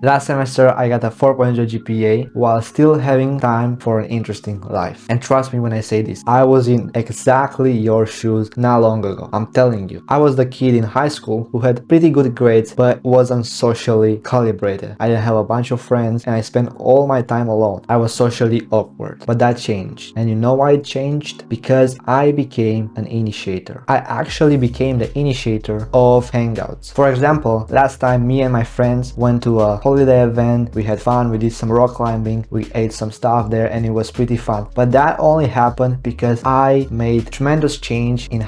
Last semester, I got a 4.0 GPA while still having time for an interesting life. And trust me when I say this, I was in exactly your shoes not long ago. I'm telling you. I was the kid in high school who had pretty good grades but wasn't socially calibrated. I didn't have a bunch of friends and I spent all my time alone. I was socially awkward. But that changed. And you know why it changed? Because I became an initiator. I actually became the initiator of hangouts. For example, last time me and my friends went to a holiday event, we had fun, we did some rock climbing, we ate some stuff there and it was pretty fun. But that only happened because I made tremendous change in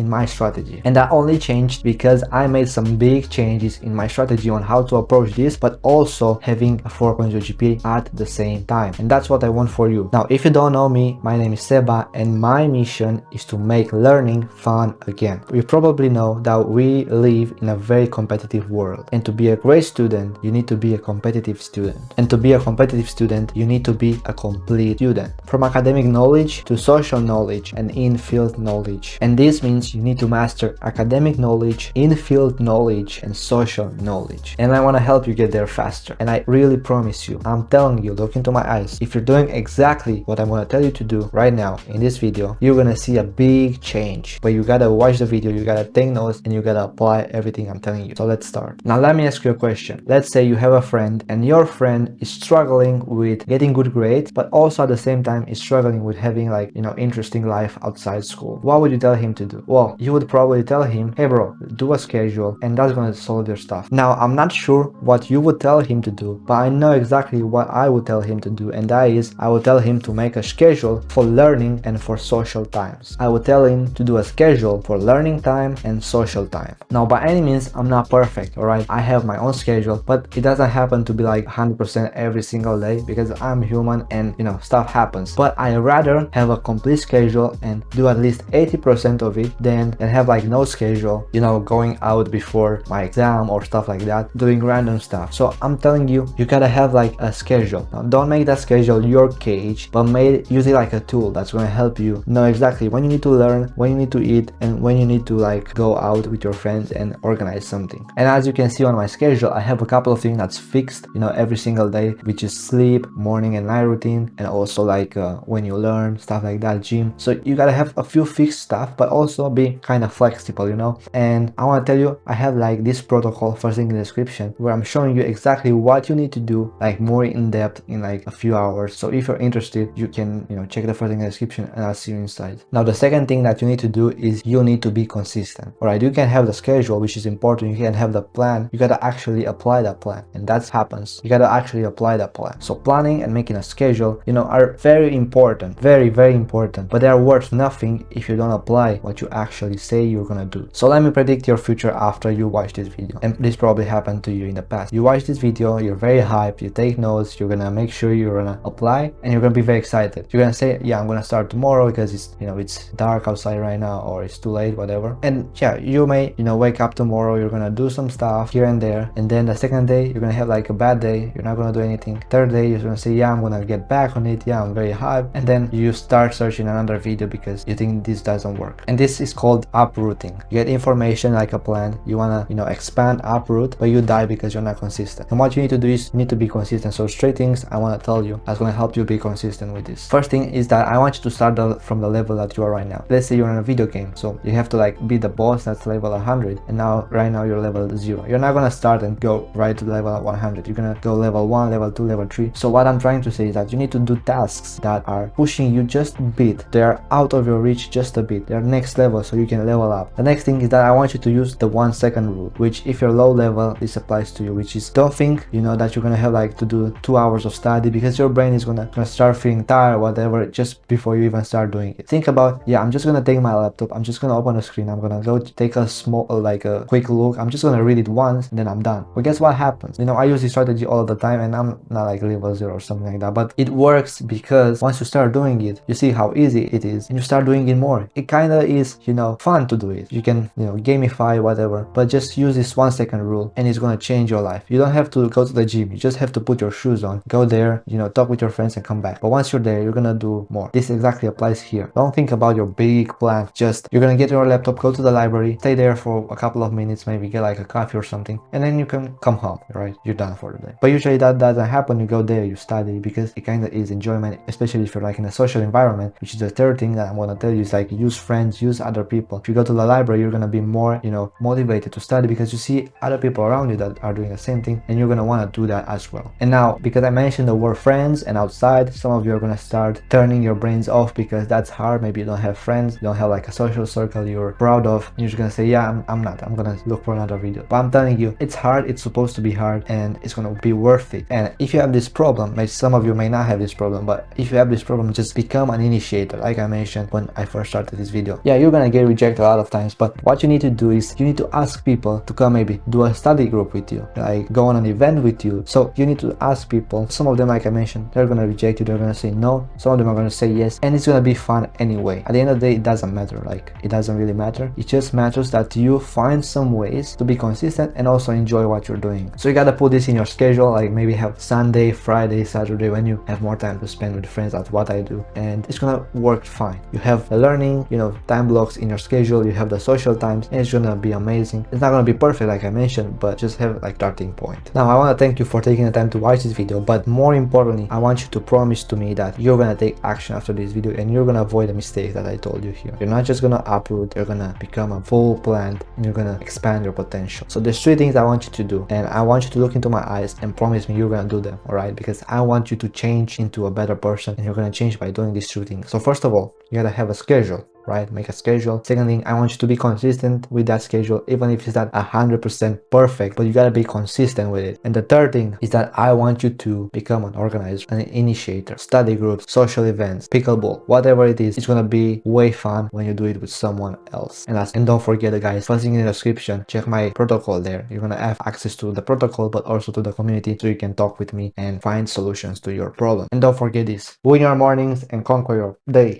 my strategy. And that only changed because I made some big changes in my strategy on how to approach this, but also having a 4.0 GPA at the same time. And that's what I want for you. Now, if you don't know me, my name is Seba and my mission is to make learning fun again. You probably know that we live in a very competitive world, and to be a great student, you need to be a competitive student. And to be a competitive student, you need to be a complete student. From academic knowledge to social knowledge and in-field knowledge. And this means you need to master academic knowledge, in-field knowledge, and social knowledge. And I want to help you get there faster. And I really promise you, I'm telling you, look into my eyes, if you're doing exactly what I'm going to tell you to do right now in this video, you're going to see a big change. But you gotta watch the video, you gotta take notes, and you gotta apply everything I'm telling you. So let's start. Now let me ask you a question. Let's say you have a friend and your friend is struggling with getting good grades, but also at the same time is struggling with having interesting life outside school. What would you tell him to do? Well, you would probably tell him, hey bro, do a schedule and that's gonna solve your stuff. Now I'm not sure what you would tell him to do, but I know exactly what I would tell him to do, and that is I would tell him to make a schedule for learning and for social times. I would tell him to do a schedule for learning time and social time. Now by any means I'm not perfect, alright? I have my own schedule, but it doesn't happen to be like 100% every single day because I'm human and stuff happens. But I rather have a complete schedule and do at least 80% of it than have like no schedule, going out before my exam or stuff like that, doing random stuff. So I'm telling you, you gotta have like a schedule. Now don't make that schedule your cage, but use it like a tool that's gonna help you know exactly when you need to learn, when you need to eat, and when you need to like go out with your friends and organize something. And as you can see on my schedule, I have a couple of things that's fixed, every single day, which is sleep, morning and night routine, and also like when you learn, stuff like that, gym. So you gotta have a few fixed stuff, but also be kind of flexible, And I want to tell you, I have like this protocol first thing in the description where I'm showing you exactly what you need to do, like more in depth in like a few hours. So if you're interested, you can, check the first thing in the description and I'll see you inside. Now the second thing that you need to do is you need to be consistent. Alright, you can have the schedule, which is important, you can have the plan, you gotta actually apply that plan, and that happens. You gotta actually apply that plan. So planning and making a schedule, are very important, very, very important, but they are worth nothing if you don't apply what you actually say you're gonna do. So let me predict your future after you watch this video, and this probably happened to you in the past. You watch this video, you're very hyped, you take notes, you're gonna make sure you're gonna apply, and you're gonna be very excited. You're gonna say, yeah, I'm gonna start tomorrow because it's it's dark outside right now, or it's too late, whatever. And yeah, you may wake up tomorrow, you're gonna do some stuff here and there, and then the second day you're gonna have like a bad day, you're not gonna do anything. Third day you're gonna say, yeah, I'm gonna get back on it, yeah, I'm very hyped, and then you start searching another video because you think this doesn't work. And this is called uprooting. You get information like a plan, you wanna expand, uproot, but you die because you're not consistent. And what you need to do is you need to be consistent. So 3 things I want to tell you that's gonna help you be consistent with this. First thing is that I want you to start from the level that you are right now. Let's say you're in a video game, so you have to like be the boss that's level 100, and right now you're level 0. You're not gonna start and go right to level 100. You're gonna go level 1, level 2, level 3. So what I'm trying to say is that you need to do tasks that are pushing you just a bit. They're out of your reach just a bit. They're next level so you can level up. The next thing is that I want you to use the 1 second rule, which if you're low level, this applies to you, which is don't think that you're gonna have like to do 2 hours of study because your brain is gonna start feeling tired or whatever just before you even start doing it. Think about, yeah, I'm just gonna take my laptop, I'm just gonna open the screen, I'm gonna go take a a quick look, I'm just gonna read it once and then I'm done. But guess what happens? I use this strategy all the time and I'm not like level 0 or something like that, but it works because once you start doing it, you see how easy it is and you start doing it more. It kind of is fun to do it. You can gamify whatever, but just use this 1 second rule and it's gonna change your life. You don't have to go to the gym, you just have to put your shoes on, go there, talk with your friends and come back. But once you're there, you're gonna do more. This exactly applies here. Don't think about your big plan, just you're gonna get your laptop, go to the library, stay there for a couple of minutes, maybe get like a coffee or something, and then you can come home, right? you're done for the day. But usually that doesn't happen. You go there, you study, because it kind of is enjoyment, especially if you're like in a social environment, which is the third thing that I'm gonna tell you, is like use friends, use other people. If you go to the library, you're gonna be more, motivated to study because you see other people around you that are doing the same thing, and you're gonna want to do that as well. And now, because I mentioned the word friends and outside, some of you are gonna start turning your brains off because that's hard. Maybe you don't have friends, you don't have like a social circle you're proud of. You're just gonna say, yeah, I'm not, I'm gonna look for another video. But I'm telling you, it's hard, it's supposed to be hard, and it's gonna be worth it. And if you have this problem, maybe some of you may not have this problem, but if you have this problem, just become an initiator. Like I mentioned when I first started this video, yeah, you're gonna get rejected a lot of times, but what you need to do is you need to ask people to come, maybe do a study group with you, like go on an event with you. So you need to ask people. Some of them, like I mentioned, they're gonna reject you, they're gonna say no, some of them are gonna say yes, and it's gonna be fun anyway. At the end of the day, it doesn't matter, like it doesn't really matter. It just matters that you find some ways to be consistent and also enjoy what you're doing. So you gotta put this in your schedule, like maybe have Sunday, Friday, Saturday, when you have more time to spend with friends. That's what I do, and it's gonna work fine. You have the learning, time blocks in your schedule, you have the social times, and it's gonna be amazing. It's not gonna be perfect, like I mentioned, but just have like starting point. Now I want to thank you for taking the time to watch this video, but more importantly, I want you to promise to me that you're gonna take action after this video, and you're gonna avoid the mistakes that I told you here. You're not just gonna uproot, you're gonna become a full plant, and you're gonna expand your potential. So there's 3 things I want you to do, and I want you to look into my eyes and promise me you're gonna do them, all right? Because I want you to change into a better person, and you're gonna change by doing these 2 things. So first of all, you gotta have a schedule, right? Make a schedule. Second thing, I want you to be consistent with that schedule, even if it's not 100% perfect, but you gotta be consistent with it. And the third thing is that I want you to become an organizer, an initiator, study groups, social events, pickleball, whatever it is. It's gonna be way fun when you do it with someone else. And don't forget, guys, first thing in the description, check my protocol there. You're gonna have access to the protocol, but also to the community, so you can talk with me and find solutions to your problem. And don't forget this: win your mornings and conquer your day.